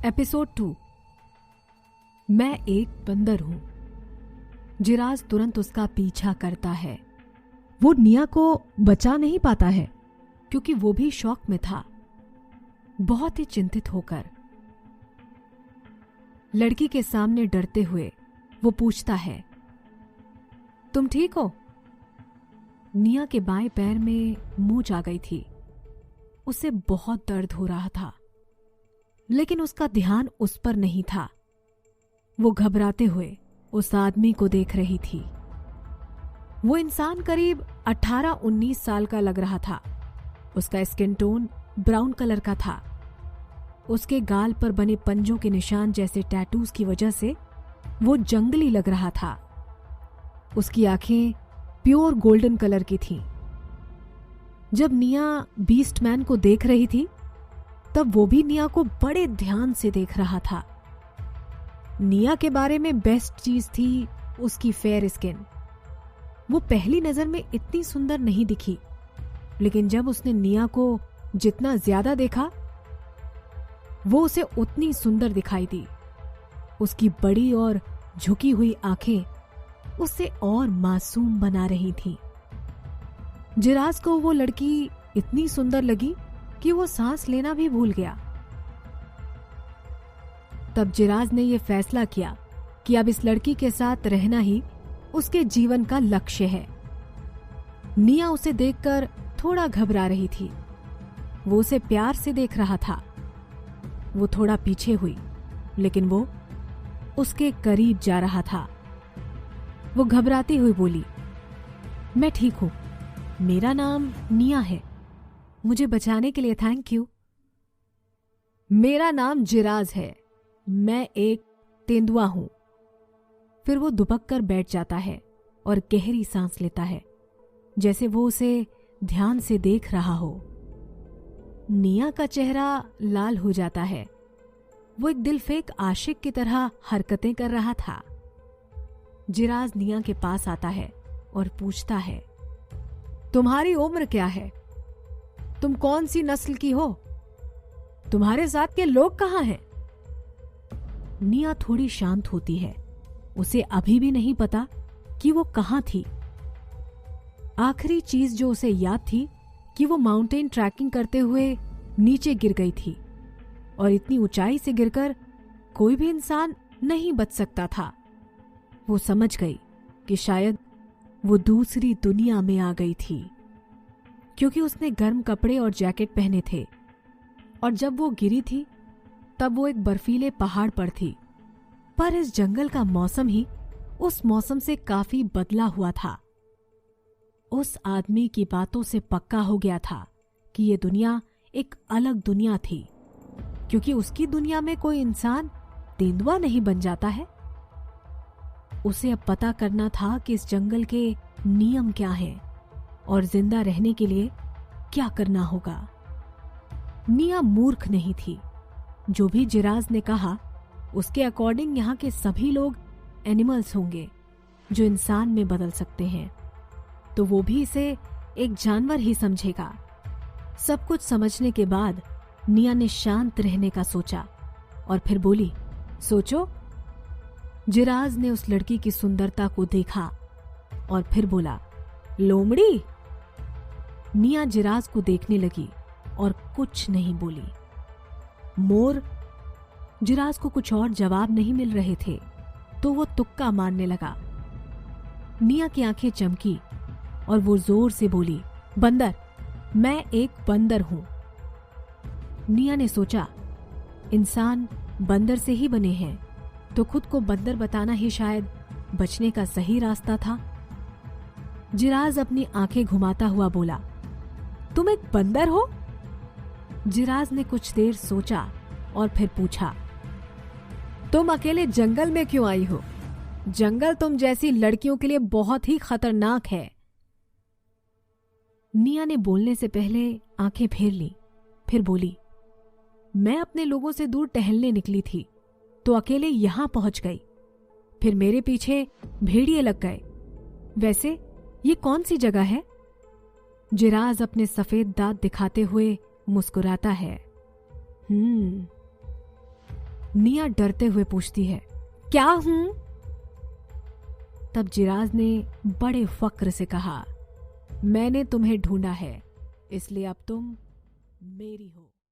Episode 2। मैं एक बंदर हूं। जिराज तुरंत उसका पीछा करता है। वो निया को बचा नहीं पाता है क्योंकि वो भी शौक में था, बहुत ही चिंतित होकर। लड़की के सामने डरते हुए वो पूछता है, तुम ठीक हो? निया के बाएं पैर में मूंछ आ गई थी। उसे बहुत दर्द हो रहा था, लेकिन उसका ध्यान उस पर नहीं था। वो घबराते हुए उस आदमी को देख रही थी। वो इंसान करीब 18-19 साल का लग रहा था। उसका स्किन टोन ब्राउन कलर का था। उसके गाल पर बने पंजों के निशान जैसे टैटूज की वजह से वो जंगली लग रहा था। उसकी आंखें प्योर गोल्डन कलर की थीं। जब निया बीस्टमैन को देख रही थी तब वो भी निया को बड़े ध्यान से देख रहा था। निया के बारे में बेस्ट चीज थी उसकी फेयर स्किन। वो पहली नजर में इतनी सुंदर नहीं दिखी, लेकिन जब उसने निया को जितना ज्यादा देखा वो उसे उतनी सुंदर दिखाई दी। उसकी बड़ी और झुकी हुई आंखें उसे और मासूम बना रही थीं। जिराज को वो लड़की इतनी सुंदर लगी कि वो सांस लेना भी भूल गया। तब जिराज ने यह फैसला किया कि अब इस लड़की के साथ रहना ही उसके जीवन का लक्ष्य है। निया उसे देखकर थोड़ा घबरा रही थी। वो उसे प्यार से देख रहा था। वो थोड़ा पीछे हुई, लेकिन वो उसके करीब जा रहा था। वो घबराती हुई बोली, मैं ठीक हूं। मेरा नाम निया है। मुझे बचाने के लिए थैंक यू। मेरा नाम जिराज है। मैं एक तेंदुआ हूं। फिर वो दुबक कर बैठ जाता है और गहरी सांस लेता है, जैसे वो उसे ध्यान से देख रहा हो। निया का चेहरा लाल हो जाता है। वो एक दिलफेक आशिक की तरह हरकतें कर रहा था। जिराज निया के पास आता है और पूछता है, तुम्हारी उम्र क्या है? तुम कौन सी नस्ल की हो? तुम्हारे साथ के लोग कहां हैं? निया थोड़ी शांत होती है। उसे अभी भी नहीं पता कि वो कहां थी। आखिरी चीज जो उसे याद थी कि वो माउंटेन ट्रैकिंग करते हुए नीचे गिर गई थी, और इतनी ऊंचाई से गिरकर कोई भी इंसान नहीं बच सकता था। वो समझ गई कि शायद वो दूसरी दुनिया में आ गई थी, क्योंकि उसने गर्म कपड़े और जैकेट पहने थे, और जब वो गिरी थी तब वो एक बर्फीले पहाड़ पर थी। पर इस जंगल का मौसम ही उस मौसम से काफी बदला हुआ था। उस आदमी की बातों से पक्का हो गया था कि ये दुनिया एक अलग दुनिया थी, क्योंकि उसकी दुनिया में कोई इंसान तेंदुआ नहीं बन जाता है। उसे अब पता करना था कि इस जंगल के नियम क्या हैं और जिंदा रहने के लिए क्या करना होगा। निया मूर्ख नहीं थी। जो भी जिराज ने कहा उसके अकॉर्डिंग यहाँ के सभी लोग एनिमल्स होंगे जो इंसान में बदल सकते हैं, तो वो भी इसे एक जानवर ही समझेगा। सब कुछ समझने के बाद निया ने शांत रहने का सोचा और फिर बोली, सोचो। जिराज ने उस लड़की की सुंदरता को देखा और फिर बोला, लोमड़ी। निया जिराज को देखने लगी और कुछ नहीं बोली। मोर। जिराज को कुछ और जवाब नहीं मिल रहे थे, तो वो तुक्का मारने लगा। निया की आंखें चमकी और वो जोर से बोली, बंदर। मैं एक बंदर हूं। निया ने सोचा, इंसान बंदर से ही बने हैं, तो खुद को बंदर बताना ही शायद बचने का सही रास्ता था। जिराज अपनी आंखें घुमाता हुआ बोला, तुम एक बंदर हो? जिराज ने कुछ देर सोचा और फिर पूछा, तुम अकेले जंगल में क्यों आई हो? जंगल तुम जैसी लड़कियों के लिए बहुत ही खतरनाक है। निया ने बोलने से पहले आंखें फेर ली, फिर बोली, मैं अपने लोगों से दूर टहलने निकली थी तो अकेले यहां पहुंच गई। फिर मेरे पीछे भेड़िए लग गए। वैसे ये कौन सी जगह है? जिराज अपने सफेद दांत दिखाते हुए मुस्कुराता है। निया डरते हुए पूछती है, क्या हूं? तब जिराज ने बड़े फक्र से कहा, मैंने तुम्हें ढूंढा है, इसलिए अब तुम मेरी हो।